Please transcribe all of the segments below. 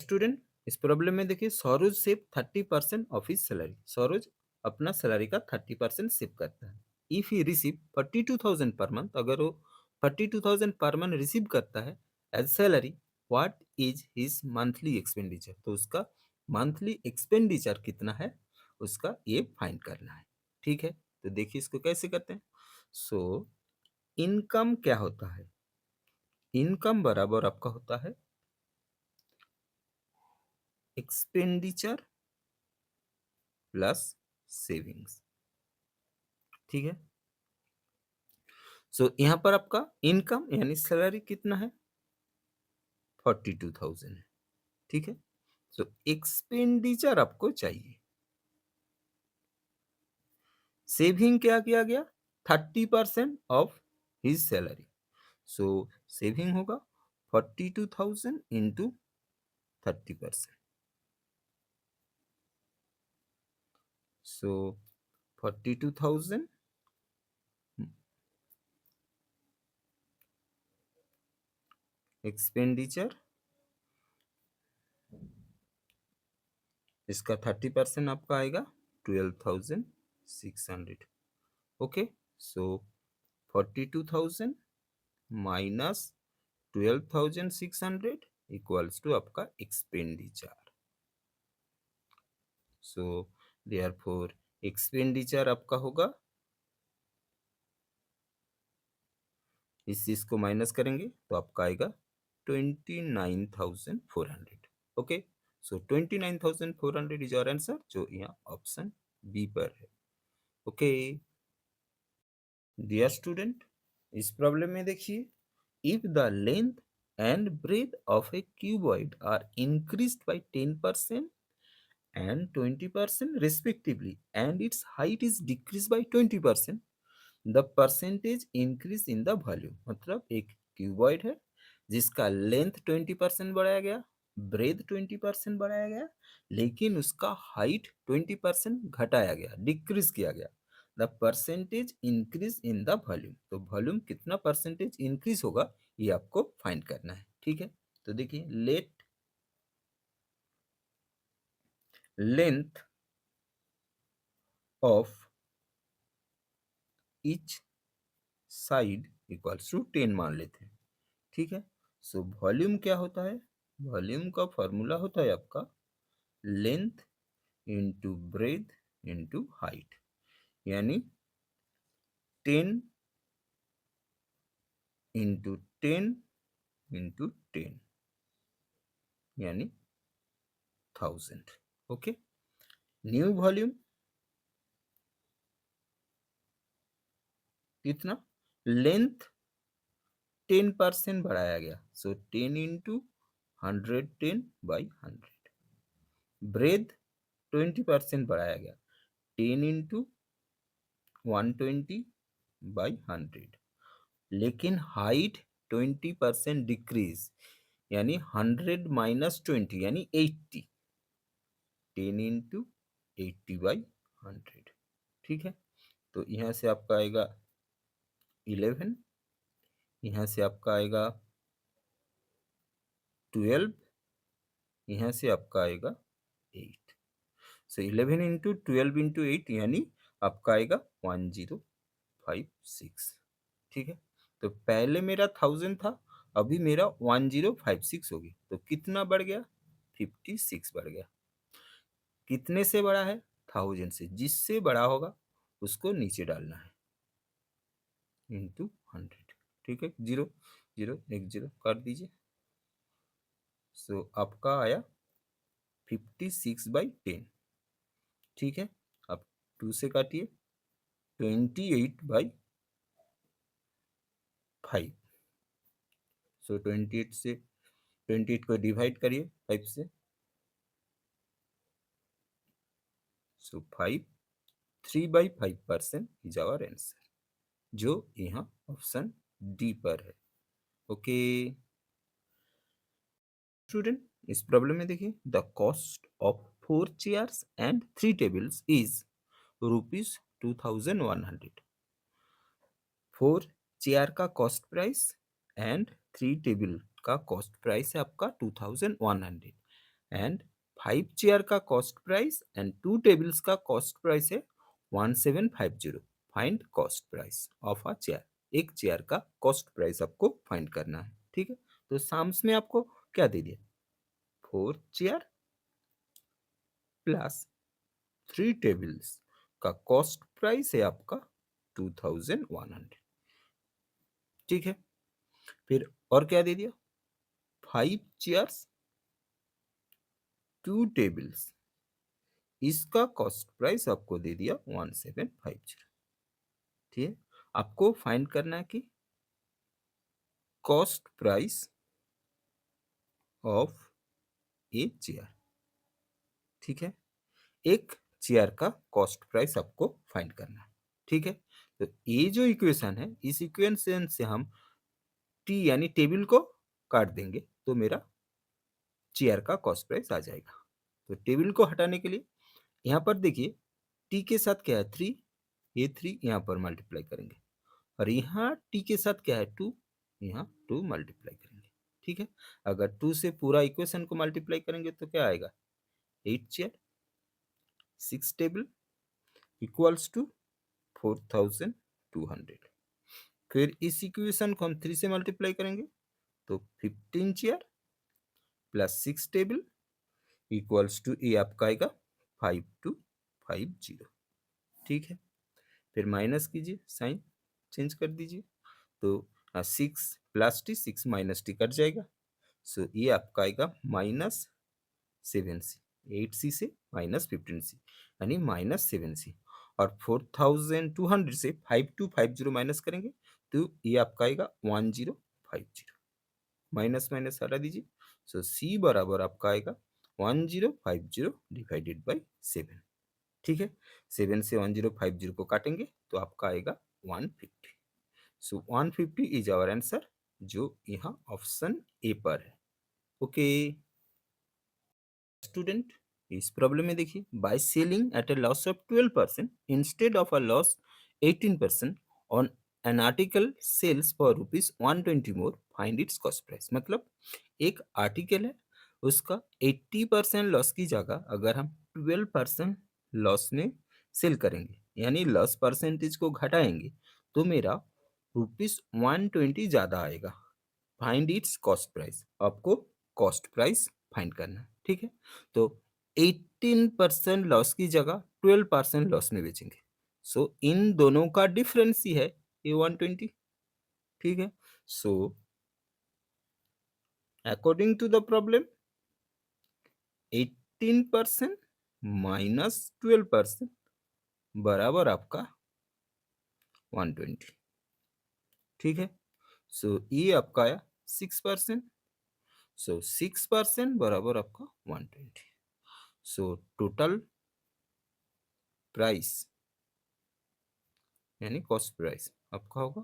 Student, इस problem में देखिए Saroj save 30% of his salary. Saroj अपना सैलरी का 30% सेव करता है। If he receive 42,000 per month, अगर वो 42,000 पर मंथ रिसीव करता है as salary, what is his monthly expenditure? तो उसका मंथली एक्सपेंडिचर कितना है उसका ये फाइंड करना है। ठीक है, तो देखिए इसको कैसे करते हैं। सो इनकम क्या होता है? इनकम बराबर आपका होता है एक्सपेंडिचर प्लस सेविंग्स। ठीक है, सो यहां पर आपका इनकम यानी सैलरी कितना है? 42,000 है। ठीक है, सो एक्सपेंडिचर आपको चाहिए। सेविंग क्या किया गया? 30% of his salary. So saving होगा 42,000 इंटू 30%। सो 42,000 एक्सपेंडिचर, इसका 30% आपका आएगा 12,600। Okay, so 42,000 minus 12,600 equals to आपका एक्सपेंडिचर। सो देयरफॉर एक्सपेंडिचर आपका होगा, इस चीज को माइनस करेंगे तो आपका आएगा 29,400। Okay, so 29,400 is our answer, जो यहाँ ऑप्शन बी पर है। ओके डियर स्टूडेंट, इस प्रॉब्लम में देखिए, if the length and breadth of a cuboid are increased by 10% and 20% respectively, and its height is decreased by 20%, the percentage increase in the volume। मतलब एक cuboid है जिसका length 20% बढ़ाया गया, breath 20% बढ़ाया गया, लेकिन उसका हाइट 20% घटाया गया, डिक्रीज किया गया। The percentage increase in the volume, तो वॉल्यूम कितना परसेंटेज इंक्रीज होगा ये आपको फाइंड करना है। ठीक है, तो देखिए let length of each side equals to 10 मान लेते हैं। ठीक है, सो वॉल्यूम क्या होता है? वॉल्यूम का फॉर्मूला होता है आपका length into breadth into height, यानी 10 इंटू 10 इंटू 10 यानी 1000। ओके, न्यू वॉल्यूम कितना? लेंथ 10% बढ़ाया गया, सो 10 इंटू 110/100। ब्रेथ 20% बढ़ाया गया, 10 इंटू 120/100। लेकिन हाइट 20% डिक्रीज, यानी 100 - 20 यानी 80, 10 इंटू 80/100। ठीक है, तो यहाँ से आपका आएगा 11, यहाँ से आपका आएगा 12, यहाँ से आपका आएगा 8। सो 11 इंटू 12 इंटू 8 यानी आपका आएगा 1056। ठीक है, तो पहले मेरा 1000 था, अभी मेरा 1056 हो गया, तो कितना बढ़ गया? 56 बढ़ गया। कितने से बड़ा है? 1000 से। जिससे बड़ा होगा उसको नीचे डालना है, इंटू 100। ठीक है, जीरो जीरो एक जीरो कर दीजिए। सो आपका आया 56/10। ठीक है, अब 2 से काटिए, 28/5। सो 28 से 28 को डिवाइड करिए 5 से, सो 5 3/5% इज आवर आंसर, जो यहाँ ऑप्शन डी पर है। ओके स्टूडेंट, इस प्रॉब्लम में देखिए, the cost of 4 chairs and 3 tables is ₹2100। 4 chair का कॉस्ट प्राइस एंड 3 टेबल का कॉस्ट प्राइस है आपका 2100। एंड 5 चेयर का कॉस्ट प्राइस एंड 2 टेबल्स का कॉस्ट प्राइस है 1750। Find cost price of a chair. एक चेयर का कॉस्ट प्राइस आपको फाइंड करना है, ठीक है। तो साम्स में आपको क्या दे दिया, 4 चेयर प्लस 3 टेबल्स का कॉस्ट प्राइस है आपका 2100, ठीक है। फिर और क्या दे दिया, 5 चेयर्स 2 टेबल्स, इसका कॉस्ट प्राइस आपको दे दिया 1750, ठीक है। आपको फाइंड करना है कि cost price of a chair, ठीक है। एक चेयर का कॉस्ट प्राइस आपको फाइंड करना है, ठीक है। तो ये जो इक्वेशन है, इस इक्वेशन से हम टी यानी टेबल को काट देंगे तो मेरा चेयर का कॉस्ट प्राइस आ जाएगा। तो टेबल को हटाने के लिए यहाँ पर देखिए टी के साथ क्या है 3, ये 3 यहाँ पर मल्टीप्लाई करेंगे, और यहाँ टी के साथ क्या है 2, यहाँ 2 मल्टीप्लाई करेंगे, ठीक है। अगर 2 से पूरा इक्वेशन को मल्टीप्लाई करेंगे तो क्या आएगा, 8 चेयर 6 टेबल इक्वल्स टू 4200। फिर इस इक्वेशन को हम 3 से मल्टीप्लाई करेंगे तो 15 chair plus 6 table equals to ये आपका आएगा 5250, ठीक है। फिर माइनस कीजिए, साइन चेंज कर दीजिए, तो 6 plus T 6 minus T cut जाएगा, सो ये आपका आएगा -7c, 8c से -15c यानी -7c, और 4200 से 5250 माइनस करेंगे तो ये आपका आएगा 1050, माइनस माइनस हटा दीजिए, सो c बराबर आपका आएगा 1050 डिवाइडेड बाई 7, ठीक है। 7 से 1050 को काटेंगे तो आपका आएगा 150, सो 150 इज आवर आंसर, जो यहाँ ऑप्शन ए पर है। ओके स्टूडेंट, इस प्रॉब्लम में देखिए, by selling at a loss of 12% instead of a loss 18% on an article sells for ₹120 more, find its cost price. मतलब एक आर्टिकल है, उसका 80% लॉस की जगह अगर हम 12% लॉस में सेल करेंगे यानी लॉस परसेंटेज को घटाएंगे तो मेरा ₹120 ज्यादा आएगा। फाइंड इट्स कॉस्ट प्राइस, आपको कॉस्ट प्राइस फाइंड करना है, ठीक है। तो 18% लॉस की जगह 12% लॉस में बेचेंगे, सो इन दोनों का डिफरेंस ही है ये 120, ठीक है। So according to the problem 18% minus 12% बराबर आपका 120, ठीक है। सो ये आपका आया 6%, सो 6% बराबर आपका 120, सो टोटल प्राइस यानी कॉस्ट प्राइस आपका होगा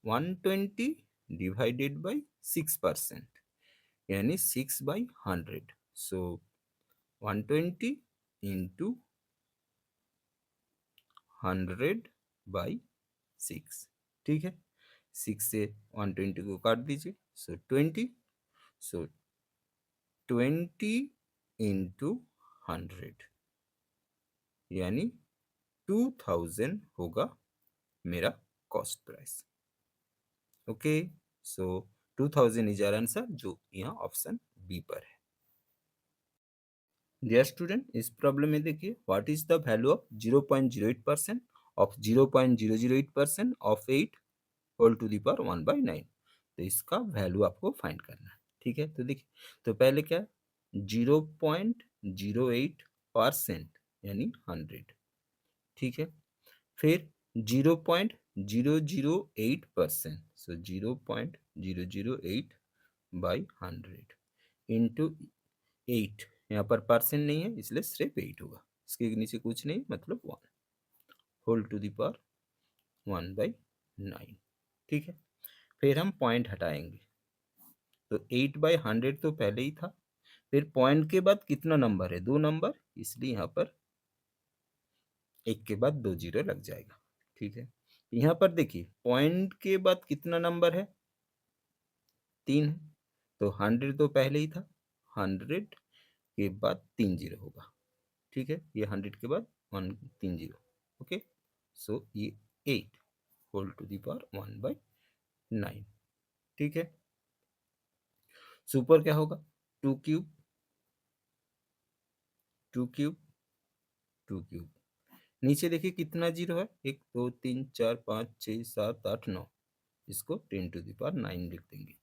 120 डिवाइडेड बाई 6%, यानी 6/100, सो 120 इंटू 100/6, ठीक है। 6 से 120 को काट दीजिए, सो 20, सो 20 इंटू 100 यानी 2000 होगा मेरा cost price. Okay, so 2000 is our answer, जो यहाँ ऑप्शन बी पर है। डियर स्टूडेंट, इस प्रॉब्लम में देखिए, what is the value of 0.08% of 0.008% of 8 whole to the power 1/9। तो इसका वैल्यू आपको फाइंड करना है, ठीक है। तो देखिए, तो पहले क्या है, 0.08% यानी 100, ठीक है। फिर 0.008%, सो 0.008 बाई 100 इंटू 8, यहाँ पर परसेंट नहीं है इसलिए सिर्फ 8 होगा, इसके नीचे कुछ नहीं मतलब 1 होल टू द पावर 1/9, ठीक है। फिर हम पॉइंट हटाएंगे, तो 8/100 तो पहले ही था, फिर पॉइंट के बाद कितना नंबर है, 2 नंबर, इसलिए यहाँ पर एक के बाद 2 जीरो लग जाएगा, ठीक है। यहाँ पर देखिए पॉइंट के बाद कितना नंबर है, 3 है, तो 100 तो पहले ही था, 100 के बाद 3 जीरो होगा, ठीक है, ये 100 के बाद 3 जीरो, ओके। सो ये 8 होल टू द पावर 1/9, ठीक है। सुपर क्या होगा, 2 क्यूब 2 क्यूब 2 क्यूब। नीचे देखिए कितना जीरो है, 1 2 3 4 5 6 7 8 9, इसको 10⁻9 लिख देंगे,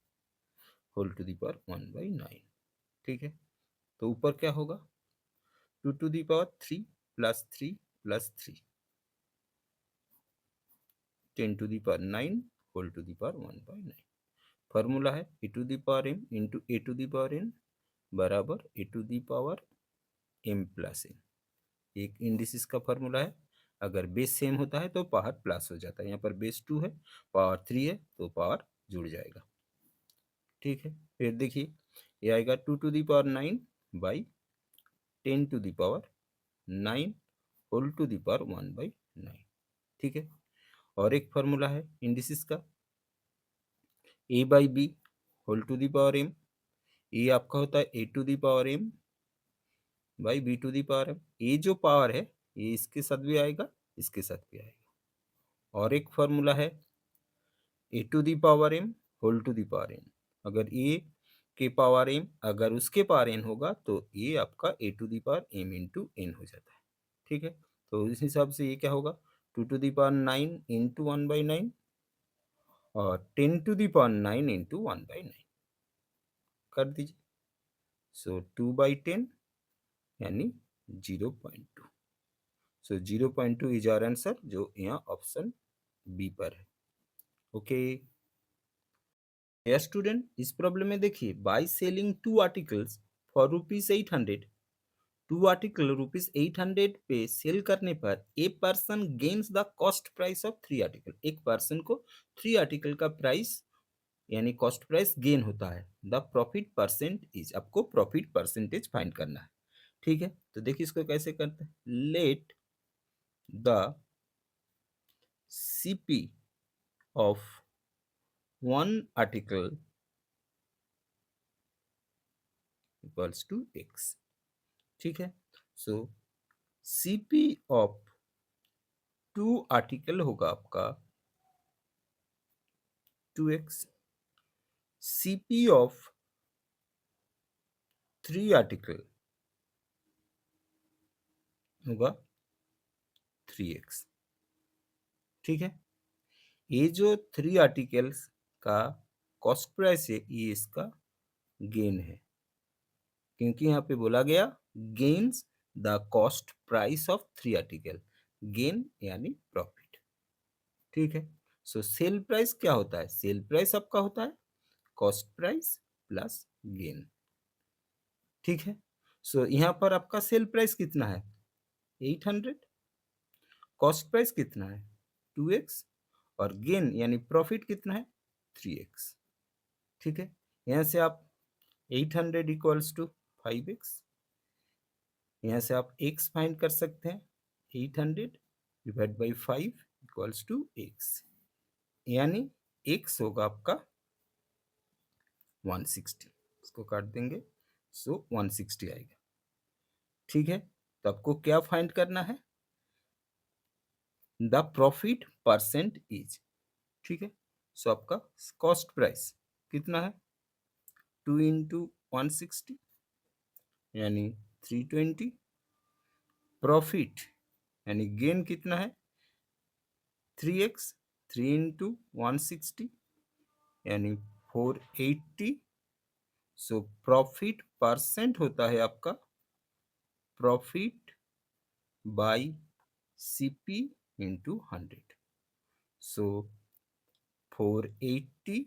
होल टू दी पावर 1/9, ठीक है। तो ऊपर क्या होगा, 2⁻3 plus 3 plus 3, 10⁻9 whole to the power 1/9। Formula है a to the power m into a to the power n बराबर a to the power m plus n. एक इंडिसिस का फॉर्मूला है, अगर बेस सेम होता है तो पावर प्लस हो जाता है, यहाँ पर बेस 2 है, पावर 3 है, तो पावर जुड़ जाएगा, ठीक है। फिर देखिए ये आएगा 2⁻9 by 10⁻9 whole to the power 1/9, ठीक है। और एक फॉर्मूला है इंडिसिस का, a by b whole to the power m. ये आपका होता है a to the power m by b to the power m. ये जो पावर है ये इसके साथ भी आएगा, इसके साथ भी आएगा। और एक फॉर्मूला है a to the power m whole to the power n. अगर ए के पावर एम अगर उसके पावर एन होगा तो ये आपका a to the power m into n हो जाता है, ठीक है। तो इस हिसाब से ये क्या होगा, 2⁻9 इंटू 1/9 और 10⁻9 इंटू 1/9 कर दीजिए। सो 2/10 यानी 0.2। सो 0.2 इज आवर आंसर, जो यहाँ ऑप्शन बी पर है, ओके। स्टूडेंट, इस प्रॉब्लम में देखिए, by selling 2 articles for ₹800, 2 article ₹800 पे सेल करने पर a person gains the cost price of 3 article. एक पर्सन को 3 आर्टिकल का प्राइस यानी कॉस्ट प्राइस गेन होता है। द प्रॉफिट परसेंट इज, आपको प्रॉफिट परसेंटेज फाइंड करना है, ठीक है। तो देखिए इसको कैसे करते हैं, let the CP of 1 article equals to x, ठीक है। सो सीपी ऑफ 2 आर्टिकल होगा आपका 2x, सीपी ऑफ 3 आर्टिकल होगा 3x, ठीक है। ये जो 3 आर्टिकल्स का कॉस्ट प्राइस है ये इसका गेन है, क्योंकि यहाँ पे बोला गया gains the cost price of 3 article, gain यानी प्रॉफिट, ठीक है। सो सेल प्राइस क्या होता है, सेल प्राइस आपका होता है कॉस्ट प्राइस प्लस गेन, ठीक है। सो यहाँ पर आपका सेल प्राइस कितना है 800, कॉस्ट प्राइस कितना है 2x और गेन यानी प्रॉफिट कितना है 3x, ठीक है। यहाँ से आप 800 इक्वल्स टू 5x, यहाँ से आप x फाइंड कर सकते हैं, 800 divide by 5 equals to x, यानी x होगा आपका 160, इसको काट देंगे, सो 160 आएगा, ठीक है। तो आपको क्या फाइंड करना है, द प्रॉफिट परसेंट इज, ठीक है। सो आपका कॉस्ट प्राइस कितना है 2 इंटू 160 यानी 320, प्रॉफिट यानी गेन कितना है 3x, 3 इंटू 160 यानी 480। सो प्रॉफिट परसेंट होता है आपका profit by CP into 100। So 480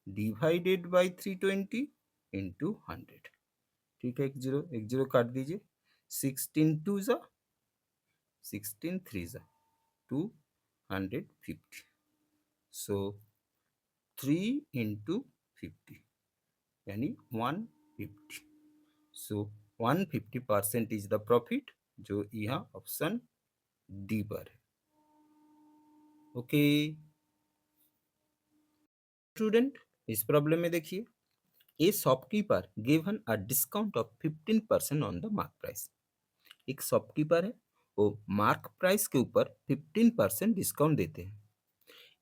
divided by 320 into 100, ठीक है। एक जीरो काट दीजिए, 16 2 जा 16 3 जा 250, सो 3 इंटू 50 यानी 150। सो 150% इज द प्रॉफिट, जो यहाँ ऑप्शन डी पर है, ओके। स्टूडेंट, इस प्रॉब्लम में देखिए, a shopkeeper given a discount of 15% on the mark price. एक शॉपकीपर है, वो मार्क प्राइस के ऊपर 15% डिस्काउंट देते हैं।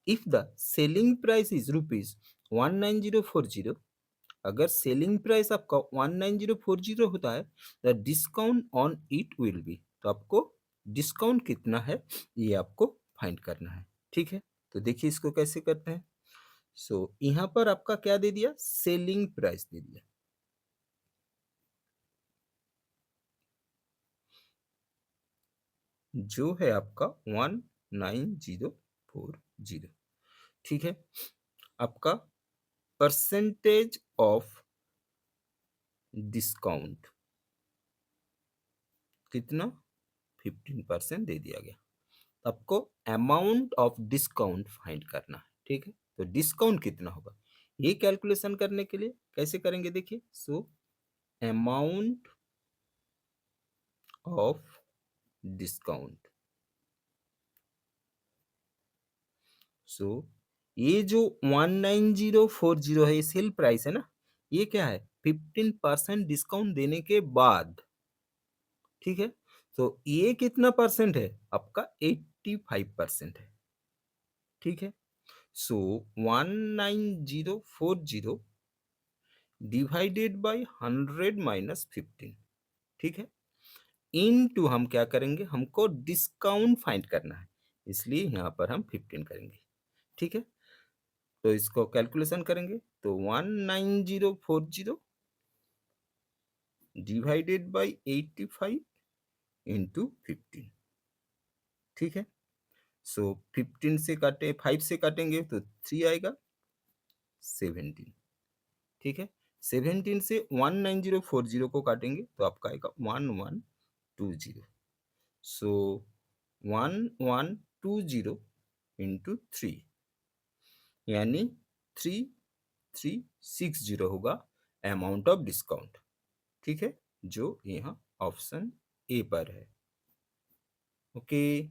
If the selling price is rupees 19040, अगर सेलिंग प्राइस आपका 19040 होता है, the discount on it will be, तो आपको डिस्काउंट कितना है ये आपको फाइंड करना है। ठीक है, तो देखिए इसको कैसे करते हैं। यहाँ पर आपका क्या दे दिया, सेलिंग प्राइस दे दिया, जो है आपका 19040। ठीक है, आपका परसेंटेज ऑफ डिस्काउंट कितना, 15% दे दिया गया। आपको अमाउंट ऑफ डिस्काउंट फाइंड करना है। ठीक है, तो डिस्काउंट कितना होगा, ये कैलकुलेशन करने के लिए कैसे करेंगे देखिए। अमाउंट ऑफ डिस्काउंट, सो ये जो 19040 है, ये सेल प्राइस है ना, ये क्या है, 15% डिस्काउंट देने के बाद। ठीक है, तो ये कितना परसेंट है आपका, 85% है। ठीक है, 19040 डिवाइडेड बाई 100 - 15। ठीक है, इनटू हम क्या करेंगे, हमको डिस्काउंट फाइंड करना है, इसलिए यहाँ पर हम 15 करेंगे। ठीक है, तो इसको कैलकुलेशन करेंगे, तो 19040 डिवाइडेड बाई 85 इंटू 15। ठीक है, 15 से काटे, 5 से काटेंगे तो 3 आएगा, 17। ठीक है, 17 से 19040 को काटेंगे तो आपका आएगा 1120। सो 1120 इंटू 3, यानी 3360 होगा अमाउंट ऑफ डिस्काउंट। ठीक है, जो यहाँ ऑप्शन ए पर है। ओके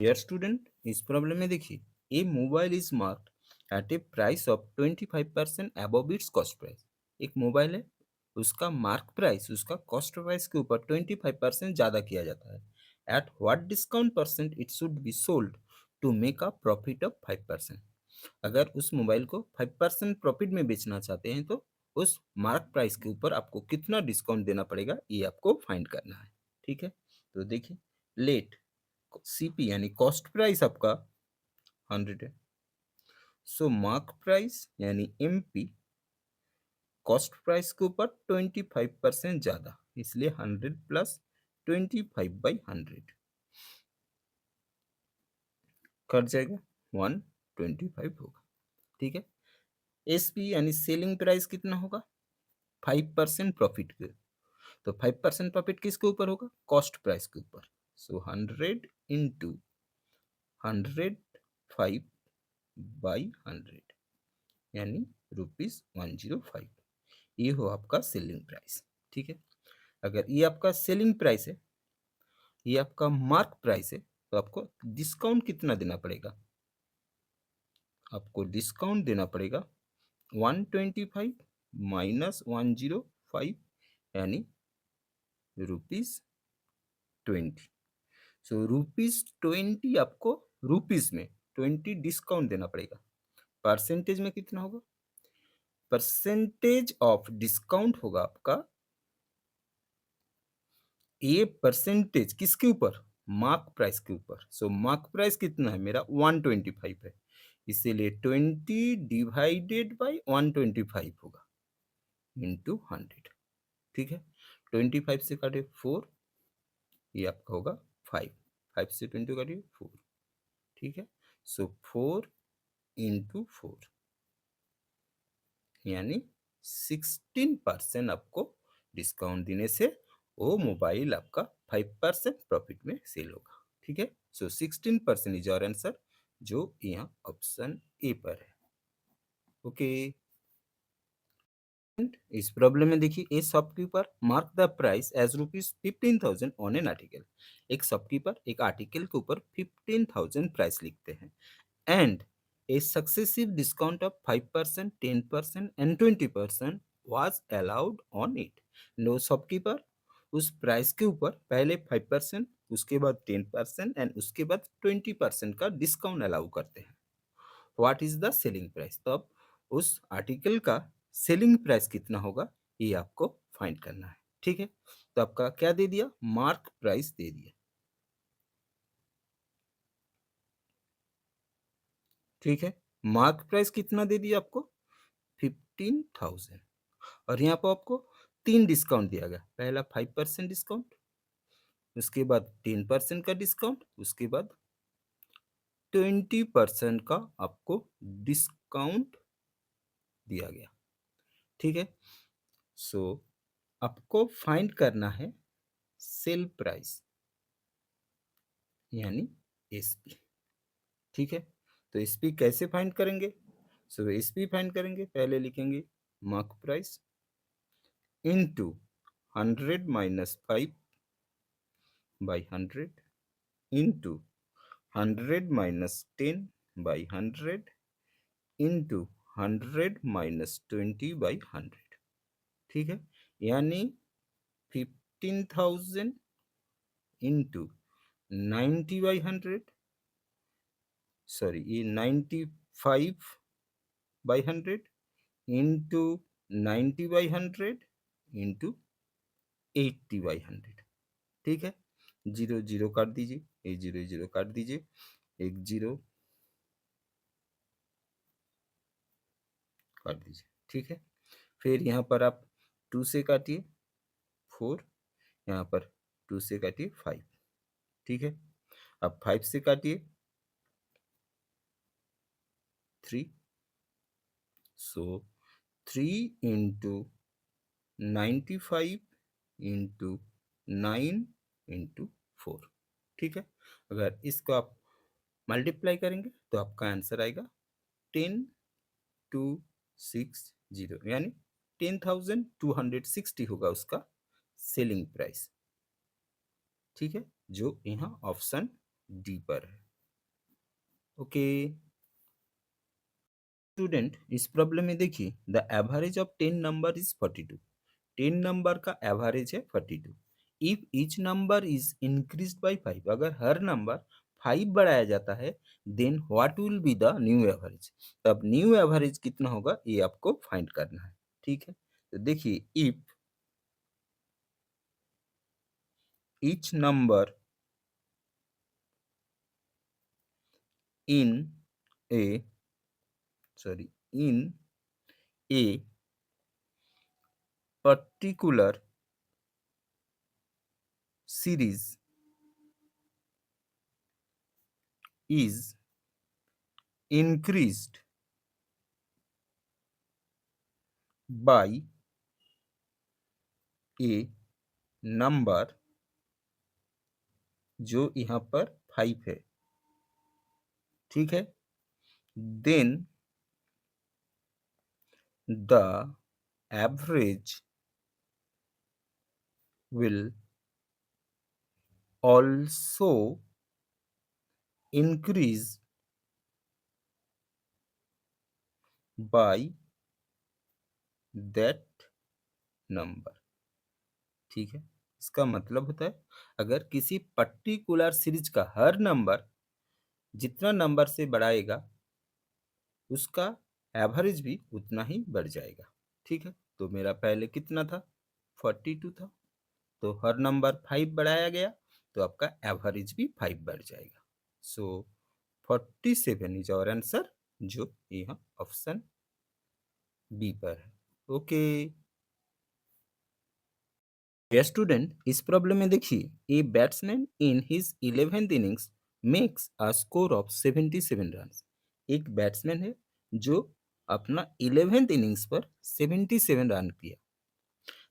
डियर स्टूडेंट, इस प्रॉब्लम में देखिए, a mobile is marked at a price of 25% above its cost price. एक मोबाइल है, उसका मार्क प्राइस उसका कॉस्ट प्राइस के ऊपर 25% ज़्यादा किया जाता है। At what discount percent it should be sold to make a profit of 5%। अगर उस मोबाइल को 5% प्रॉफिट में बेचना चाहते हैं, तो उस मार्क प्राइस के ऊपर आपको कितना डिस्काउंट देना पड़ेगा, ये आपको फाइंड करना है। ठीक है, तो देखिए, लेट सीपी यानी कॉस्ट प्राइस आपका 100 है, सो मार्क प्राइस यानी एमपी कॉस्ट प्राइस के ऊपर 25% ज्यादा, इसलिए 100 प्लस 25/100 कट जाएगा, 125 होगा। ठीक है, एसपी यानी सेलिंग प्राइस कितना होगा, 5% प्रॉफिट के, तो 5% प्रॉफिट किसके ऊपर होगा, कॉस्ट प्राइस के ऊपर। सो 100 इंटू 105/100, यानी ₹105, ये हो आपका सेलिंग प्राइस। ठीक है, अगर ये आपका सेलिंग प्राइस है, ये आपका मार्क प्राइस है, तो आपको डिस्काउंट कितना देना पड़ेगा, आपको डिस्काउंट देना पड़ेगा 125 माइनस 105, यानी ₹20। सो ₹20 आपको रुपीज में 20 डिस्काउंट देना पड़ेगा। परसेंटेज में कितना होगा, परसेंटेज ऑफ डिस्काउंट होगा आपका, ये परसेंटेज किसके ऊपर, मार्क प्राइस के ऊपर। सो मार्क प्राइस कितना है मेरा, 125 है, इसीलिए 20 डिवाइडेड बाई 125 होगा इंटू 100। ठीक है, 25 से काटे 4, ये आपका होगा 5, 5 से 20 काटिए 4। ठीक है, सो 4 इंटू 4, यानी 16% आपको डिस्काउंट देने से वो मोबाइल आपका 5% प्रॉफिट में सेल होगा। ठीक है, सो 16% इज आवर आंसर, जो यहाँ ऑप्शन ए पर है। ओके इस प्रॉब्लम में देखिए, a shopkeeper mark the price as ₹15,000 on an article. एक शॉपकीपर एक आर्टिकल के ऊपर 15,000 प्राइस लिखते हैं, and A successive discount of 5%, 10% and 20% was allowed on it. No shopkeeper उस प्राइस के ऊपर पहले 5%, उसके बाद 10% एंड उसके बाद 20% का डिस्काउंट अलाउ करते हैं. What is the selling price? तो अब उस आर्टिकल का सेलिंग प्राइस कितना होगा ये आपको फाइंड करना है. ठीक है, तो आपका क्या दे दिया? मार्क प्राइस दे दिया. ठीक है, मार्क प्राइस कितना दे दिया आपको? 15,000. और यहाँ पर आपको तीन डिस्काउंट दिया गया. पहला 5% डिस्काउंट, उसके बाद 10% का डिस्काउंट, उसके बाद 20% का आपको डिस्काउंट दिया गया. ठीक है, सो आपको फाइंड करना है सेल प्राइस यानी एसपी. ठीक है, तो एसपी कैसे फाइंड करेंगे? सो एसपी फाइंड करेंगे, पहले लिखेंगे mark price into 100 minus 5 by 100 into 100 minus 10 by 100 into 100 minus 20 by 100. ठीक है, यानी 15,000 इंटू 90 बाई 100, सॉरी ये 95 by 100 into 90 by 100 into 80 by 100. ठीक है, जीरो जीरो काट दीजिए, ये जीरो जीरो काट दीजिए, एक जीरो काट दीजिए. ठीक है, फिर यहाँ पर आप 2 से काटिए 4, यहाँ पर 2 से काटिए 5. ठीक है, अब 5 से काटिए 3. सो 3 इंटू 95 इंटू 9 इंटू 4. ठीक है, अगर इसको आप मल्टीप्लाई करेंगे तो आपका आंसर आएगा 10,260, यानी 10,260 होगा उसका सेलिंग प्राइस. ठीक है, जो यहाँ ऑप्शन डी पर है. ओके स्टूडेंट, इस प्रॉब्लम में देखिए the average of 10 number is 42. 10 number का एवरेज है 42. If each number is increase by 5, अगर हर नंबर 5 बढ़ाया जाता है, then what will be the new average? तब न्यू एवरेज कितना होगा ये आपको फाइंड करना है. ठीक है, तो देखिए if each number in A in a particular series is increased by a number, जो यहाँ पर 5 है. ठीक है, then the average will also increase by that number. ठीक है, इसका मतलब होता है अगर किसी पर्टिकुलर सीरीज का हर नंबर जितना नंबर से बढ़ाएगा उसका एवरेज भी उतना ही बढ़ जाएगा. ठीक है, तो मेरा पहले कितना था? 42 था, तो हर नंबर 5 बढ़ाया गया तो आपका एवरेज भी 5 बढ़ जाएगा. सो 47 इज आवर आंसर, जो यहाँ ऑप्शन बी पर है. ओके स्टूडेंट, इस प्रॉब्लम में देखिए a batsman in his 11th innings makes a score of 77 run. एक बैट्समैन है जो अपना 11th इनिंग्स पर 77 रन किया,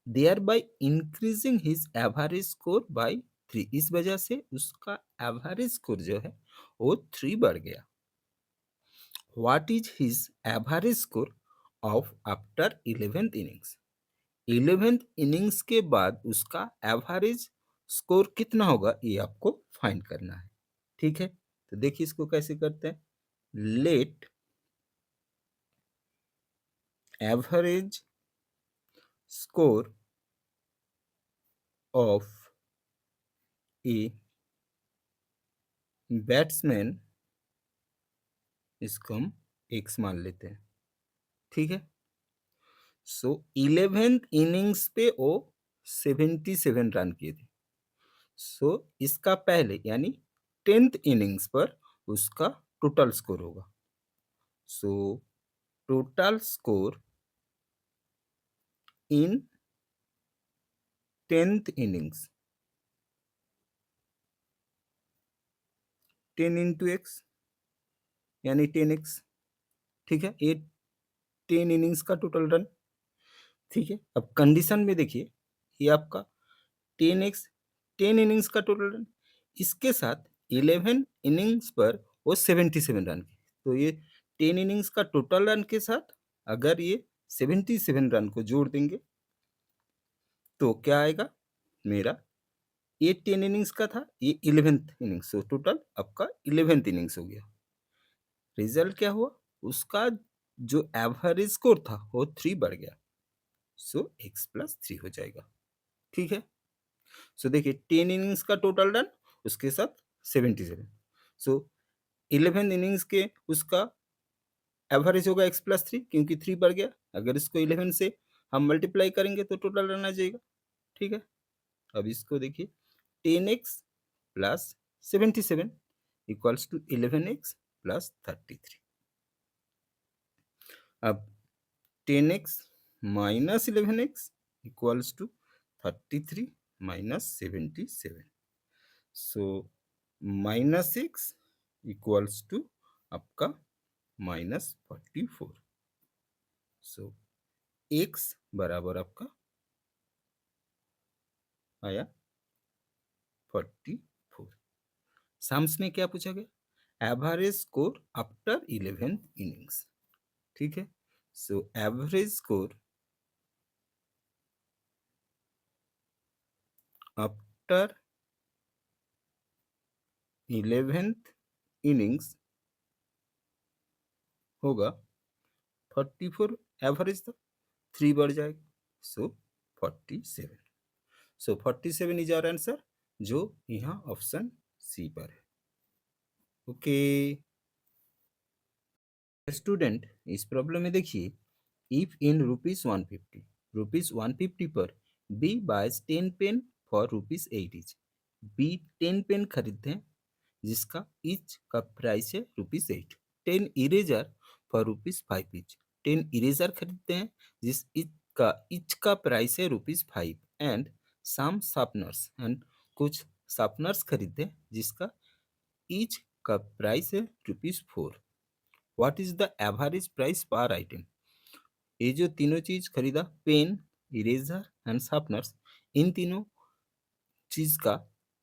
thereby increasing his average score by 3. इस वजह से उसका एवरेज स्कोर जो है वो 3 बढ़ गया. What is his average score of after 11th innings? 11th innings के बाद उसका एवरेज स्कोर कितना होगा ये आपको फाइंड करना है. ठीक है, तो देखिए इसको कैसे करते हैं. Let average score of a batsman, इसको हम एक्स मान लेते हैं, ठीक है। सो 11th इनिंग्स पे वो 77 रन किए थे। सो इसका पहले यानी 10th इनिंग्स पर उसका टोटल स्कोर होगा। So total score in 10th innings 10 into x यानी 10x, ठीक है। ये 10 इनिंग्स का टोटल रन, ठीक है। अब कंडीशन में देखिए, ये आपका 10x 10 इनिंग्स का टोटल रन, इसके साथ 11 इनिंग्स पर वो 77 रन की, तो ये 10 इनिंग्स का टोटल रन के साथ अगर ये 77 रन को जोड़ देंगे तो क्या आएगा, मेरा ये 10 इनिंग्स का था, ये 11th इनिंग्स, तो टोटल आपका 11th इनिंग्स हो गया। रिजल्ट क्या हुआ, उसका जो एवरेज स्कोर था वो 3 बढ़ गया। सो एक्स प्लस 3 हो जाएगा, ठीक है। सो देखिए 10 इनिंग्स का टोटल रन, उसके साथ 77, सो 11 इनिंग्स के उसका एवरेज होगा एक्स प्लस 3, क्योंकि 3 बढ़ गया। अगर इसको 11 से हम मल्टीप्लाई करेंगे तो टोटल रन आ जाएगा, ठीक है। अब इसको देखिए 10x plus 77 equals to 11x plus 33। अब 10x minus 11x equals to 33 minus 77। So minus x equals to आपका माइनस 44। सो एक्स बराबर आपका आया 44। साम्स में क्या पूछा गया, एवरेज स्कोर आफ्टर 11 इनिंग्स, ठीक है। So average score after 11th innings होगा 44, एवरेज था 3 बढ़ जाएगा, सो 47। सो 47 इज आवर आंसर, जो यहाँ ऑप्शन सी पर है। ओके स्टूडेंट, इस प्रॉब्लम में देखिए, इफ इन रुपीज 150 पर B buys 10 pen for rupees 8 each. B 10 pen खरीदते हैं जिसका ईच का प्राइस है rupees 8। 10 eraser for rupees 5 each. 10 eraser खरीदते हैं जिस ईच का प्राइस है rupees 5, and some sharpeners, and कुछ शार्पनर्स खरीदते हैं जिसका ईच का प्राइस है rupees 4। What is the average price per item. ये जो तीनों चीज खरीदा, पेन, इरेजर एंड शार्पनर्स, इन तीनों चीज का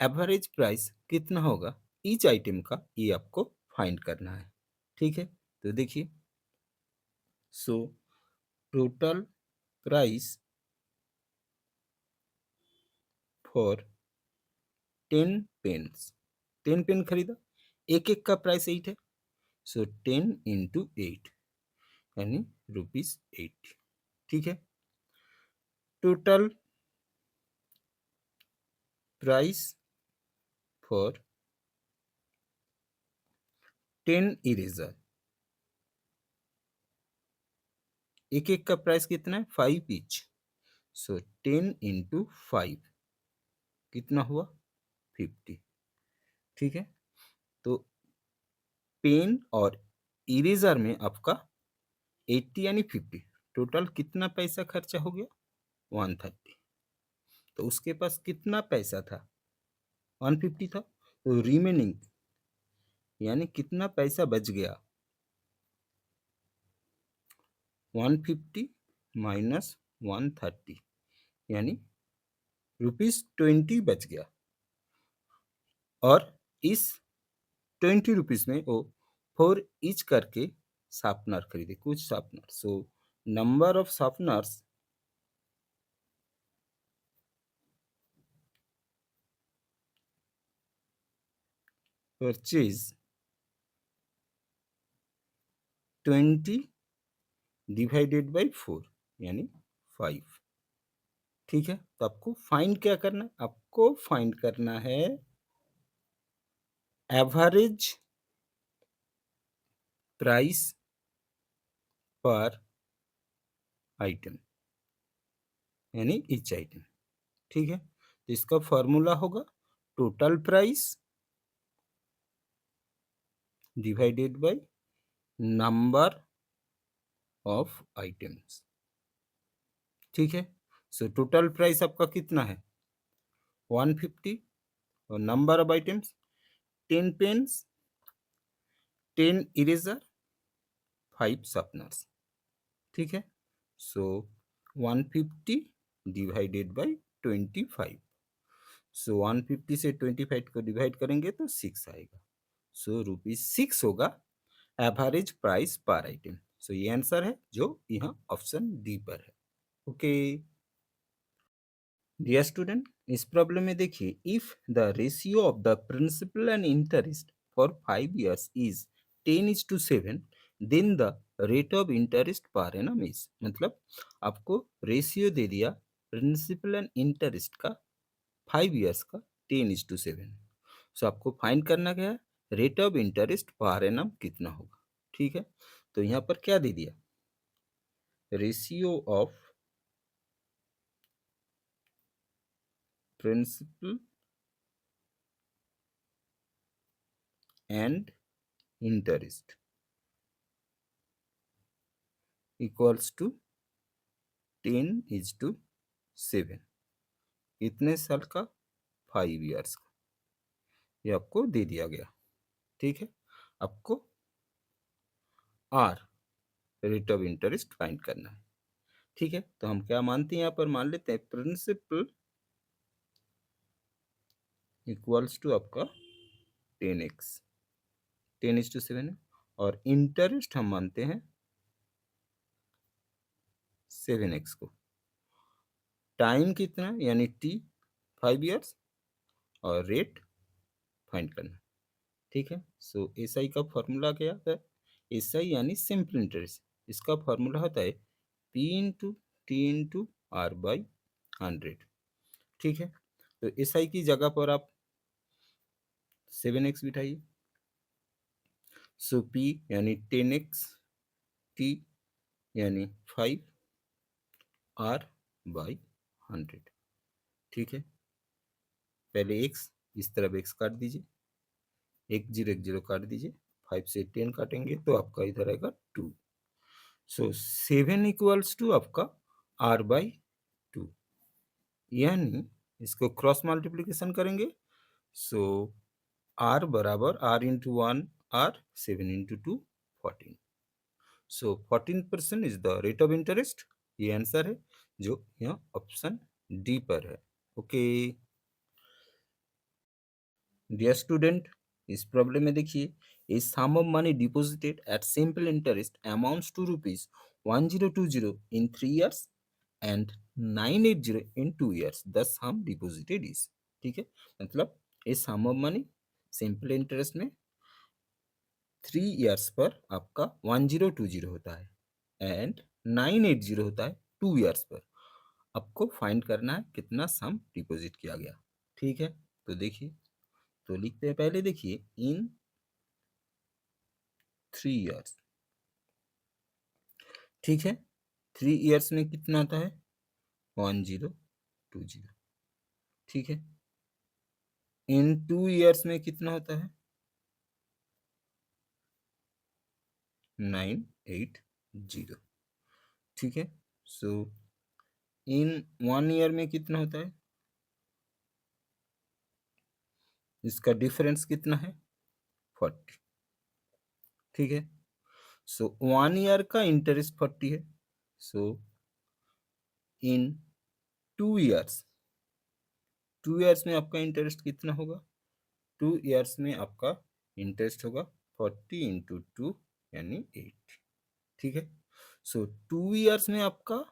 एवरेज प्राइस कितना होगा ईच आइटम का, ये आपको फाइंड करना है, ठीक है। तो देखिए, so total price for 10 pens, 10 pen खरीदा, एक एक का प्राइस 8 है, सो 10 इंटू 8 यानी रुपीज 8, ठीक है। टोटल प्राइस फॉर 10 इरेजर, एक एक का प्राइस कितना है 5 ईच, सो 10 इंटू 5 कितना हुआ 50, ठीक है। तो पेन और इरेजर में आपका 80 यानी 50, टोटल कितना पैसा खर्चा हो गया 130। तो उसके पास कितना पैसा था 150 था, तो रिमेनिंग यानी कितना पैसा बच गया 150 माइनस 130 यानी रुपीज 20 बच गया। और इस 20 रुपीज में वो 4 ईच करके शार्पनर खरीदे, कुछ sharpener. So number of sharpeners purchase 20 divided by 4 यानी 5। ठीक है, तो आपको फाइंड क्या करना है? आपको फाइंड करना है एवरेज प्राइस पर आइटम यानी ईच आइटम। ठीक है, तो इसका फॉर्मूला होगा total price divided by number of items. ठीक है, सो टोटल प्राइस आपका कितना है 150 और number of items 10 pens, 10 eraser, 5 sharpeners. ठीक है, सो 150 डिवाइडेड बाय 25। सो 150 से 25 को डिवाइड करेंगे तो 6 आएगा। सो ₹6 होगा average price per item. So ये आंसर है जो यहाँ ऑप्शन डी पर है। ओके डियर स्टूडेंट, इस प्रॉब्लम में देखिए if the ratio of the principal and interest for 5 years is 10:7, then the rate of interest per annum is, मतलब आपको रेशियो दे दिया प्रिंसिपल एंड इंटरेस्ट का 5 years का 10:7। सो आपको फाइंड करना क्या है rate of interest per annum कितना होगा। ठीक है, तो यहाँ पर क्या दे दिया ratio of principal and interest equals to 10:7। कितने साल का 5 years का, ये आपको दे दिया गया। ठीक है, आपको R rate of interest find करना है। ठीक है, तो हम क्या मानते हैं यहाँ पर मान लेते हैं प्रिंसिपल इक्वल्स टू आपका 10x 10:7 है, और इंटरेस्ट हम मानते हैं 7x को। टाइम कितना यानी t 5 years, और रेट फाइंड करना। ठीक है, सो एस आई का फॉर्मूला क्या है एस आई यानी सिंपल इंटरेस्ट, इसका फॉर्मूला होता है P into T into R by 100। ठीक है, तो एस आई की जगह पर आप 7x बिठाइए। सो पी यानी 10x, टी यानी 5, आर बाई 100। ठीक है, पहले x इस तरफ x काट दीजिए, 1 0 1 0 काट दीजिए, 5 से 10 काटेंगे तो आपका इधर आएगा 2। सो 7 इक्वल्स टू आपका r बाई 2, यानी इसको क्रॉस मल्टीप्लीकेशन करेंगे। सो r बराबर r into 1 r 7 into 2 14। So 14% is the rate of interest. ये आंसर है जो यहाँ ऑप्शन डी पर है। ओके डियर स्टूडेंट, इस प्रॉब्लम में देखिए a sum of money deposited at simple interest amounts to ₹1020 in 3 years and 980 in 2 years, the sum deposited is. ठीक है, मतलब a sum of money simple interest में 3 years पर आपका 1020 होता है एंड 980 होता है 2 years पर। आपको फाइंड करना है कितना सम डिपॉजिट किया गया। ठीक है, तो देखिए, तो लिखते हैं पहले देखिए इन 3 years। ठीक है, 3 years में कितना आता है 1020। ठीक है, इन 2 years में कितना होता है 980। ठीक है, सो इन 1 year में कितना होता है, इसका डिफरेंस कितना है 40। ठीक है, सो 1 year का इंटरेस्ट 40 है। सो इन 2 years, 2 years में आपका इंटरेस्ट कितना होगा 2 years में आपका इंटरेस्ट होगा 40 इंटू 2 यानी 8। ठीक है, सो 2 years में आपका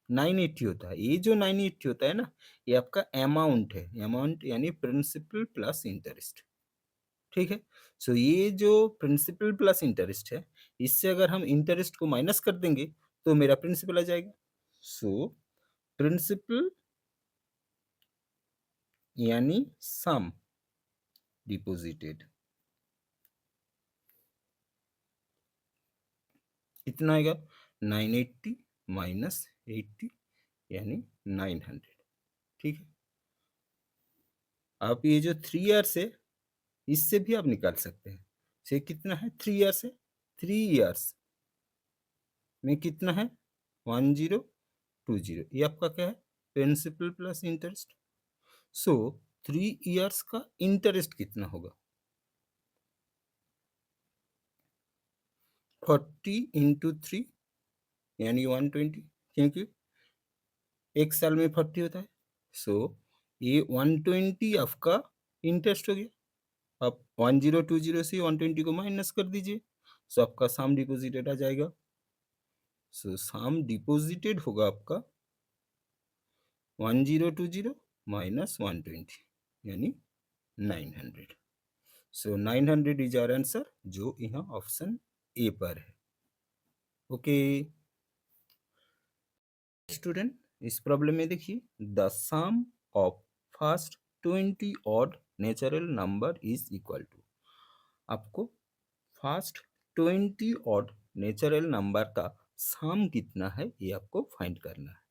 980 होता है। ये जो 980 होता है ना, ये आपका अमाउंट है, अमाउंट यानी प्रिंसिपल प्लस इंटरेस्ट। ठीक है, सो ये जो प्रिंसिपल प्लस इंटरेस्ट है इससे अगर हम इंटरेस्ट को माइनस कर देंगे तो मेरा प्रिंसिपल आ जाएगा। सो प्रिंसिपल यानी सम डिपॉजिटेड कितना आएगा, 980 माइनस 80 यानी 900। ठीक है, आप ये जो 3 ईयर्स है इससे भी आप निकाल सकते हैं। से कितना है 3 ईयर्स है, 3 ईयर्स में कितना है 1020, ये आपका क्या है प्रिंसिपल प्लस इंटरेस्ट। सो 3 ईयर्स का इंटरेस्ट कितना होगा, 40 × 3 यानी 120, क्योंकि एक साल में 40 होता है। सो ये 120 आपका इंटरेस्ट हो गया। आप 1020 से 120 को माइनस कर दीजिए, सो आपका साम डिपोजिटेड आ जाएगा। सो साम डिपोजिटेड होगा आपका 1020 माइनस 120 यानी 900। सो 900 इज आवर आंसर, जो यहाँ ऑप्शन ए पर है। ओके स्टूडेंट, इस प्रॉब्लम में देखिए, the sum of first 20 odd natural number is equal to, आपको फर्स्ट 20 ऑड नेचुरल नंबर का सम कितना है ये आपको फाइंड करना है।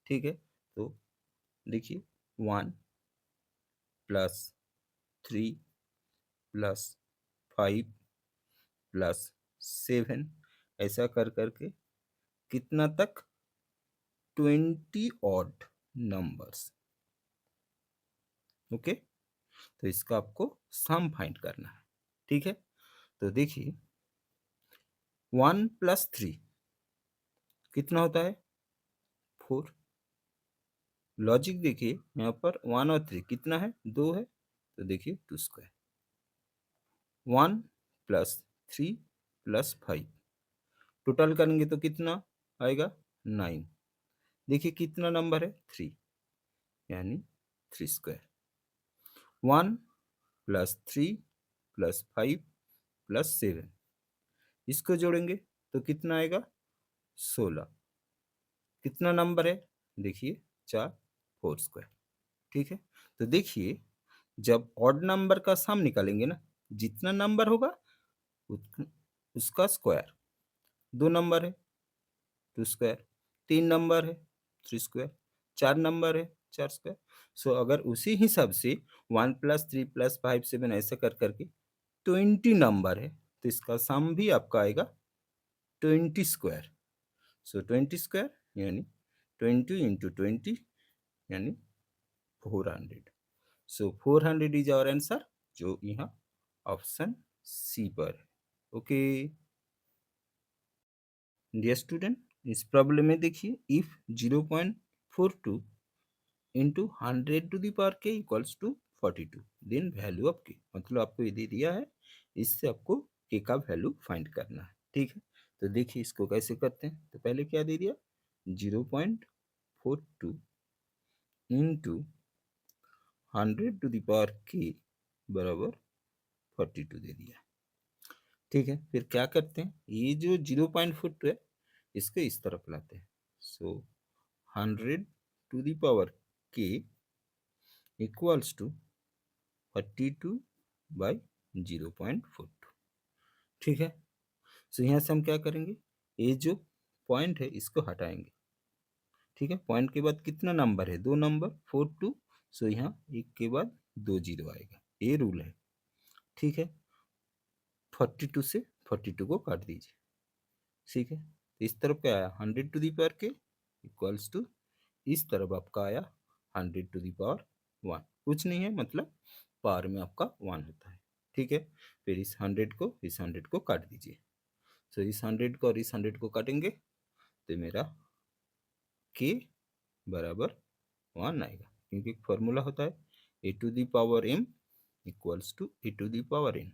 ठीक है, तो देखिए 1 + 3 + 5 + 7 ऐसा कर करके कितना तक 20 ऑड नंबर्स। ओके, तो इसका आपको सम फाइंड करना है। ठीक है, तो देखिए 1 + 3 कितना होता है 4। लॉजिक देखिए यहाँ पर 1 और 3 कितना है 2 है, तो देखिए 2²। 1 + 3 + 5 टोटल करेंगे तो कितना आएगा 9। देखिए कितना नंबर है 3 यानी 3²। 1 + 3 + 5 + 7 इसको जोड़ेंगे तो कितना आएगा 16। कितना नंबर है देखिए 4 4²। ठीक है, तो देखिए जब ऑड नंबर का सम निकालेंगे ना, जितना नंबर होगा उसका स्क्वायर। 2 नंबर है 2², 3 नंबर है 3², 4 नंबर है 4²। सो अगर उसी हिसाब से 1 + 3 + 5 7 ऐसा कर करके 20 नंबर है, तो इसका सम भी आपका आएगा 20²। सो 20² यानी 20 × 20 यानी 400। सो 400 इज आवर आंसर, जो यहाँ ऑप्शन सी पर है। ओके डियर स्टूडेंट, इस प्रॉब्लम में देखिए, if 0.42 into 100 to the power k equals to 42, then value of k, मतलब आपको ये दे दिया है, इससे आपको k का वैल्यू फाइंड करना है। ठीक है, तो देखिए इसको कैसे करते हैं। तो पहले क्या दे दिया 0.42 into 100 to the power k बराबर 42 दे दिया। ठीक है, फिर क्या करते हैं, ये जो 0.42 है इसको इस तरफ लाते हैं। So 100 to the power k equals to 42/0.42। ठीक है, सो यहाँ से हम क्या करेंगे, ये जो पॉइंट है इसको हटाएंगे। ठीक है, पॉइंट के बाद कितना नंबर है 2 नंबर 42, सो यहाँ एक के बाद 2 जीरो आएगा, ये रूल है। ठीक है, 42 से 42 को काट दीजिए। ठीक है, तो इस तरफ क्या आया 100 to the power k equals to, इस तरफ आपका आया 100 टू द पावर 1, कुछ नहीं है, मतलब पावर में आपका 1 होता है। ठीक है, फिर इस 100 को काट दीजिए। तो इस 100 को और इस 100 को काटेंगे तो मेरा k बराबर 1 आएगा, क्योंकि फॉर्मूला होता है a⁴m इक्वल्स टू a⁴n।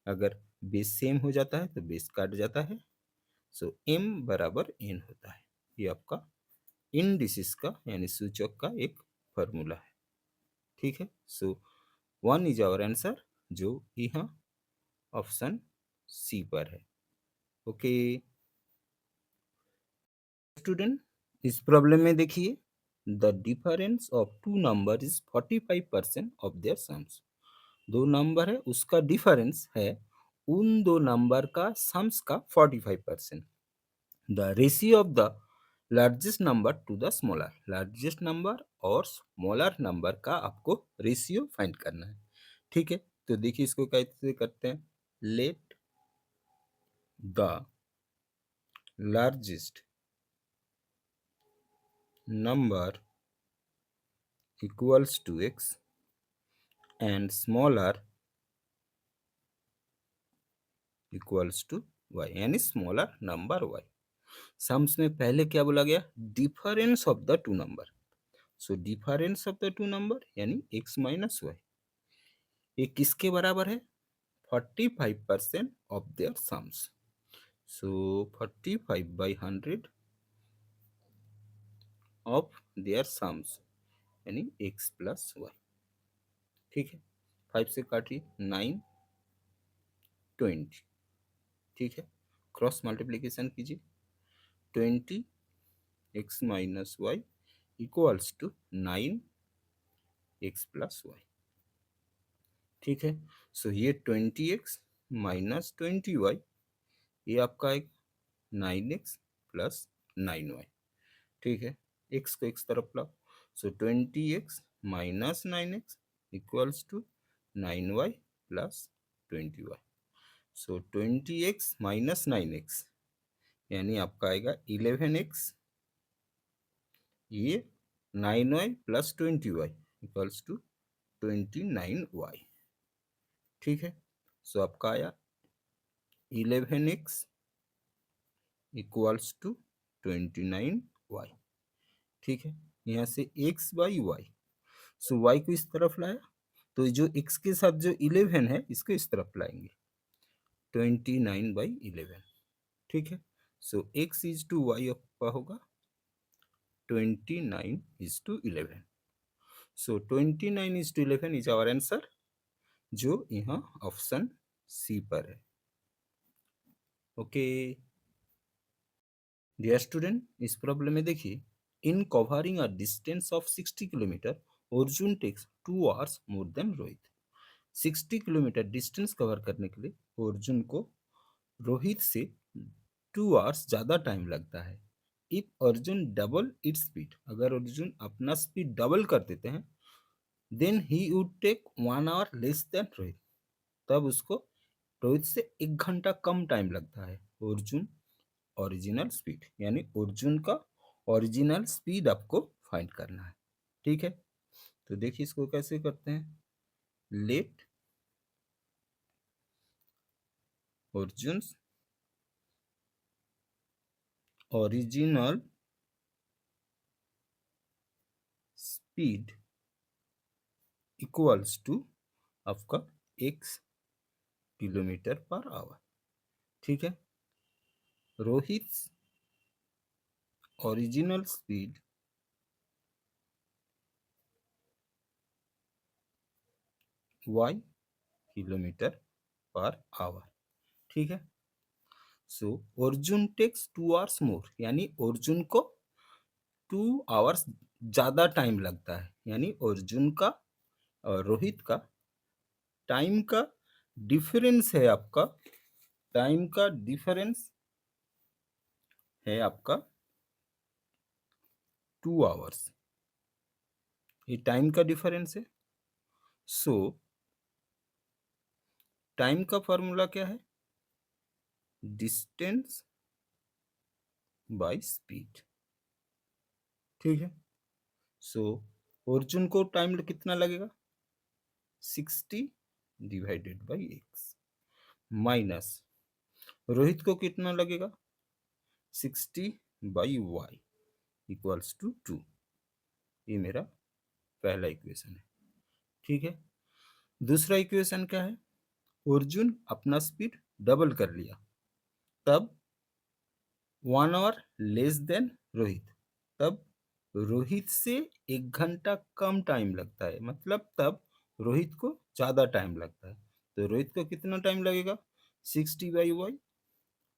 अगर बेस सेम हो जाता है तो बेस काट जाता है, सो m बराबर n होता है। ये आपका इंडिसिस का यानी सूचक का एक फॉर्मूला है। ठीक है, सो 1 इज आवर आंसर, जो यहाँ ऑप्शन सी पर है। ओके स्टूडेंट, इस प्रॉब्लम में देखिए, the difference of two number is 45% of their sums. दो नंबर है, उसका डिफरेंस है उन दो नंबर का सम्स का 45%। The ratio of the largest number two the smaller, largest number और स्मॉलर नंबर का आपको रेशियो फाइंड करना है। ठीक है, तो देखिए इसको कैसे करते हैं। Let the largest number equals to x and smaller equals to y, यानी स्मॉलर नंबर y। सम्स में पहले क्या बोला गया, difference of the two number. So difference of the two number यानी x माइनस वाई, ये किसके बराबर है, 45% of their sums. So 45/100 of their sums यानी x प्लस वाई। ठीक है, 5 से काटिए, 9 20। ठीक है, क्रॉस मल्टीप्लीकेशन कीजिए, 20 x minus y equals to 9 x plus y. ठीक है, सो ये 20x माइनस 20y, ये आपका एक 9x प्लस 9y। ठीक है, x को x तरफ लाओ, so 20x minus 9x equals to 9y plus 20y। So 20x minus 9x यानी आपका आएगा 11x, ये 9y plus 20y equals to 29y। ठीक है, सो आपका आया 11x इक्वल्स टू 29y। ठीक है, यहाँ से x by y, so y को इस तरफ लाया, तो जो x के साथ जो 11 है इसको इस तरफ लाएंगे, 29/11। ठीक है, सो x इज टू वाई आपका होगा 29:11। सो 29:11 इज आवर आंसर, जो यहाँ ऑप्शन सी पर है। ओके डियर स्टूडेंट, इस प्रॉब्लम में देखिए, in covering a distance of 60 kilometre Arjun takes 2 hours more than Rohit. 60 kilometre distance cover करने के लिए अर्जुन को रोहित से 2 आवर्स ज़्यादा टाइम लगता है। If Arjun double its speed, अगर अर्जुन अपना स्पीड डबल कर देते हैं, then he would take 1 hour less than Rohit, तब उसको रोहित से 1 घंटा कम टाइम लगता है। अर्जुन ओरिजिनल स्पीड, यानी अर्जुन का ओरिजिनल स्पीड आपको फाइंड करना है। ठीक है, तो देखिए इसको कैसे करते हैं। Let Arjun original speed equals to आपका x किलोमीटर पर आवर। ठीक है, Rohit original speed y kilometre per hour. ठीक है, so Arjun takes 2 hours more, यानी अर्जुन को 2 आवर्स ज्यादा टाइम लगता है, यानी अर्जुन का और रोहित का टाइम का डिफरेंस है, आपका टाइम का डिफरेंस है आपका 2 आवर्स, ये टाइम का डिफरेंस है। सो टाइम का फॉर्मूला क्या है, डिस्टेंस बाय स्पीड। ठीक है, सो अर्जुन को टाइम कितना लगेगा, 60 divided by x, minus Rohit को कितना लगेगा, 60/y इक्वल्स टू 2। ये मेरा पहला इक्वेशन है। ठीक है, दूसरा इक्वेशन क्या है, अर्जुन अपना स्पीड डबल कर लिया, तब 1 आवर लेस देन रोहित, तब रोहित से 1 घंटा कम टाइम लगता है, मतलब तब रोहित को ज्यादा टाइम लगता है। तो रोहित को कितना टाइम लगेगा, 60/y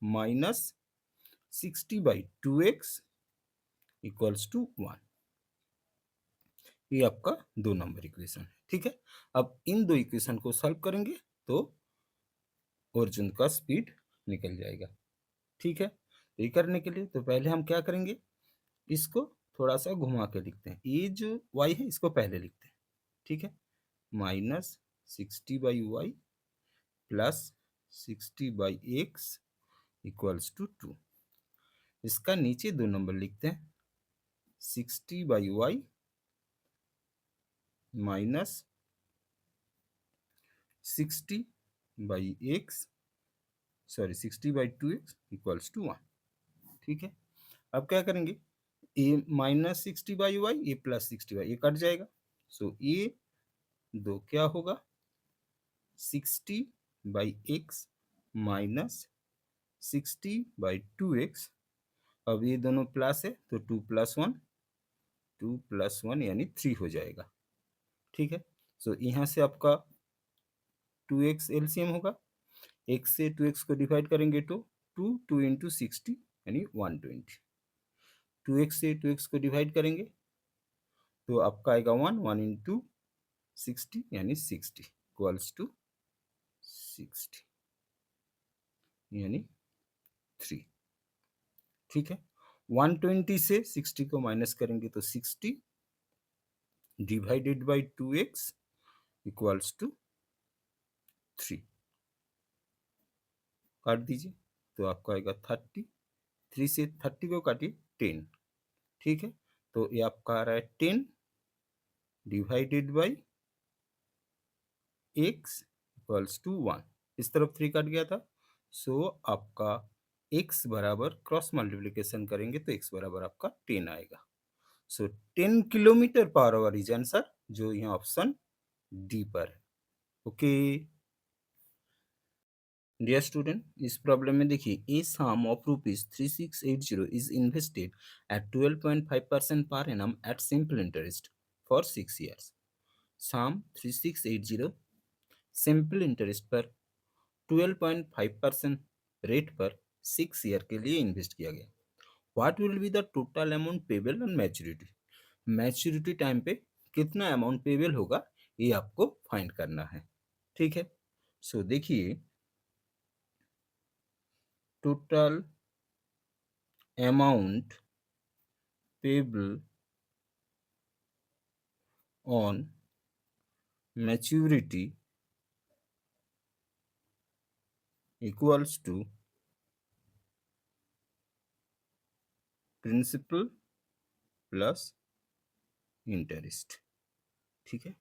minus 60/2x equals to 1। ये आपका 2 नंबर इक्वेशन है। ठीक है, अब इन 2 इक्वेशन को सॉल्व करेंगे तो अर्जुन का स्पीड निकल जाएगा। ठीक है, तो ये करने के लिए तो पहले हम क्या करेंगे, इसको थोड़ा सा घुमा के लिखते हैं। ये जो y है इसको पहले लिखते हैं। ठीक है, minus 60/y plus 60/x equals to 2। इसका नीचे 2 नंबर लिखते हैं, 60/y minus 60/x, sorry 60/2x equals to 1। ठीक है, अब क्या करेंगे, ए माइनस 60/y, ए प्लस 60y, ये कट जाएगा। सो ये दो क्या होगा, 60/x माइनस 60/2x। अब ये दोनों प्लस है तो 2 + 1 यानी 3 हो जाएगा। ठीक है, सो यहाँ से आपका 2x एलसीएम होगा, x से 2x को डिवाइड करेंगे तो 2 इंटू 60 यानी 120। 2x से 2x को डिवाइड करेंगे तो आपका आएगा 1 इंटू 60 यानी 60 इक्वल्स टू 60 यानी 3। ठीक है, 120 से 60 को माइनस करेंगे तो 60 divided by 2x equals to 3। काट दीजिए तो आपका आएगा 30, 3 से 30 को काटिए 10। ठीक है, तो ये आपका आ रहा है 10 divided by x equals to 1। इस तरफ 3 कट गया था, सो आपका x बराबर क्रॉस मल्टीप्लिकेशन करेंगे तो x बराबर आपका 10 आएगा। So 10 kilometre per hour is answer, जो यहाँ ऑप्शन डी पर है। ओके डियर स्टूडेंट, इस प्रॉब्लम में देखिए, a sum of ₹3680 is invested at 12.5% per annum at simple interest for 6 years। Sum 3680 simple interest पर 12.5% रेट पर 6 ईयर के लिए इन्वेस्ट किया गया। What will be the total amount payable on maturity. Maturity time पे कितना अमाउंट पेबल होगा ये आपको फाइंड करना है। ठीक है, सो देखिए, total amount payable on maturity equals to principal plus interest. ठीक है,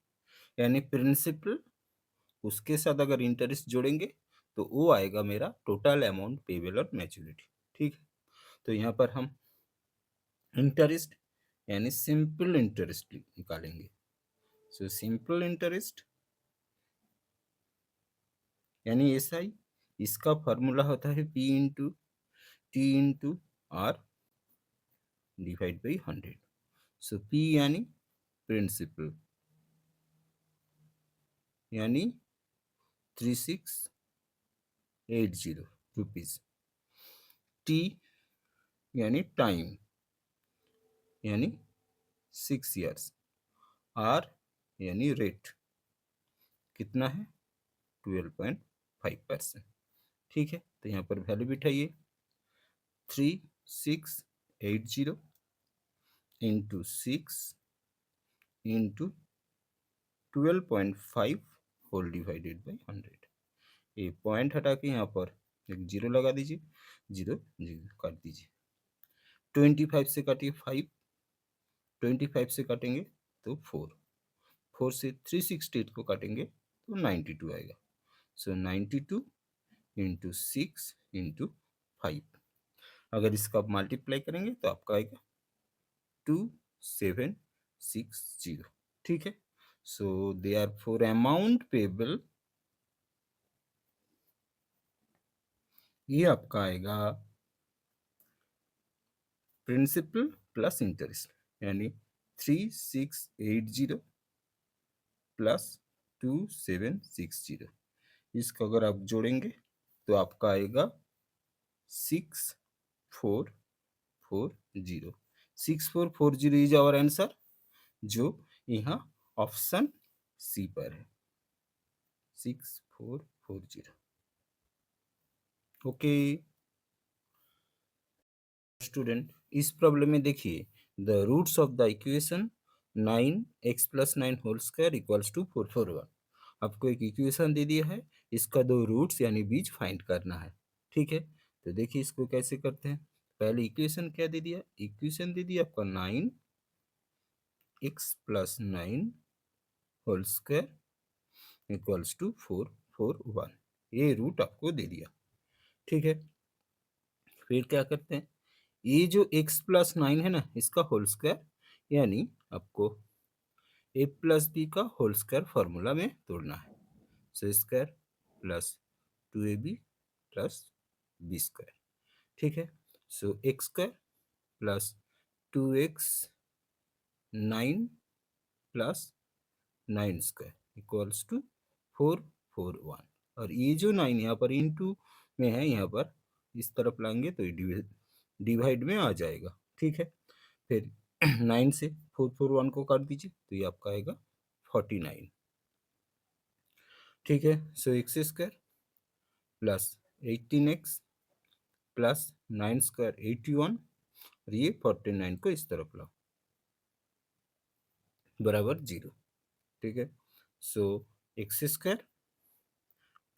यानी प्रिंसिपल उसके साथ अगर इंटरेस्ट जोड़ेंगे तो वो आएगा मेरा total amount payable on maturity. ठीक है, तो यहाँ पर हम इंटरेस्ट यानी सिंपल इंटरेस्ट निकालेंगे। सो सिंपल इंटरेस्ट यानी एसआई, इसका फॉर्मूला होता है P into T into R divide by 100। So P यानी प्रिंसिपल यानी 3680 रुपीज, टी यानी टाइम यानी 6 years, आर यानी रेट कितना है 12.5%। ठीक है, तो यहाँ पर वैल्यू बिठाइए, 3680 into 6 into 12.5 whole divided by 100। ये पॉइंट हटा के यहाँ पर एक जीरो लगा दीजिए, जीरो जीरो काट दीजिए। 25 से काटिए 5, 25 से काटेंगे तो 4, 4 से 368 को काटेंगे तो 92 आएगा। सो 92 इंटू 6 इंटू 5, अगर इसका आप मल्टीप्लाई करेंगे तो आपका आएगा 2760। ठीक है, सो देयरफॉर अमाउंट पेबल, ये आपका आएगा प्रिंसिपल प्लस इंटरेस्ट यानी 3680 प्लस 2760। इसको अगर आप जोड़ेंगे तो आपका आएगा 6440 6440 इज आवर आंसर, जो यहाँ ऑप्शन सी पर है 6440। ओके स्टूडेंट, इस प्रॉब्लम में देखिए the roots of the equation 9x+9 whole square equals to 441। आपको एक इक्वेशन दे दिया है, इसका दो रूट्स यानी बीज फाइंड करना है। ठीक है, तो देखिए इसको कैसे करते हैं। पहले इक्वेशन क्या दे दिया, इक्वेशन दे दिया आपका 9x+9 whole square equals to 441, ये रूट आपको दे दिया। ठीक है, फिर क्या करते हैं, ये जो x+9 है ना, इसका होल स्क्वायर यानी आपको a+b का होल स्क्वायर फॉर्मूला में तोड़ना है। So square plus 2ab plus b square. ठीक है, so x square plus 2x9 plus 9 square equals to 441। और ये जो 9 यहाँ पर इनटू में है, यहाँ पर इस तरफ लाएंगे तो ये डिवाइड में आ जाएगा। ठीक है, फिर 9 से 441 को काट दीजिए तो ये आपका आएगा 49। ठीक है, so x square plus 18x plus 9 square 81, और ये 49 को इस तरफ लाओ बराबर 0। ठीक है, so x square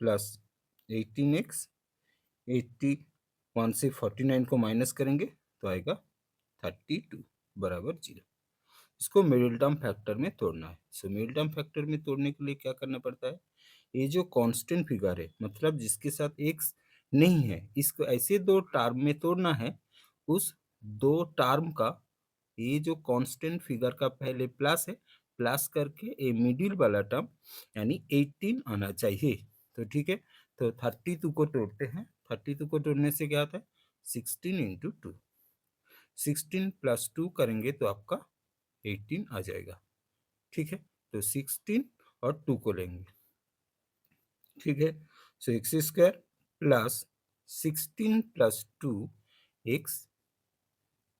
plus 18x, 81 से 49 को माइनस करेंगे तो आएगा 32 बराबर 0। इसको मिडिल टर्म फैक्टर में तोड़ना है। सो मिडिल टर्म फैक्टर में तोड़ने के लिए क्या करना पड़ता है, ये जो कांस्टेंट फिगर है, मतलब जिसके साथ एक्स नहीं है, इसको ऐसे दो टर्म में तोड़ना है। उस दो टर्म का ये जो कांस्टेंट फिगर का पहले प्लस है, प्लस करके ये मिडिल वाला टर्म यानी 18 आना चाहिए। तो ठीक है, तो 32 को तोड़ते हैं। 32 को तोड़ने से क्या आता है, 16 इंटू 2, 16 प्लस 2 करेंगे तो आपका 18 आ जाएगा। ठीक है, तो 16 और 2 को लेंगे। ठीक है, so x square plus 16 plus 2 x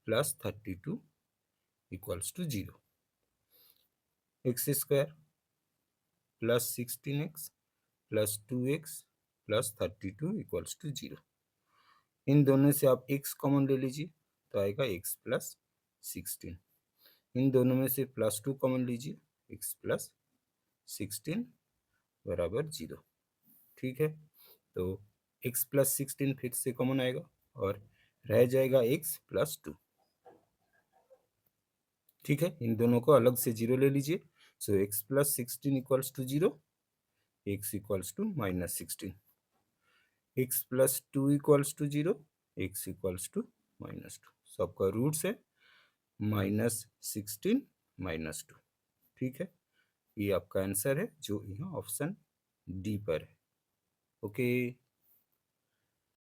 plus 32 equals to 0। X square plus 16x plus 2x plus 32 equals to 0। इन दोनों से आप x कॉमन ले लीजिए तो आएगा x प्लस 16। इन दोनों में से प्लस 2 कॉमन लीजिए, x प्लस 16 बराबर 0। ठीक है, तो x प्लस 16 फिर से कॉमन आएगा और रह जाएगा x प्लस 2। ठीक है, इन दोनों को अलग से 0 ले लीजिए। So x plus 16 equals to 0, x equals to minus 16, x plus 2 equals to 0, x equals to minus 2। सबका रूट्स है -16 -2। ठीक है, ये आपका आंसर है जो यहाँ ऑप्शन डी पर है। ओके।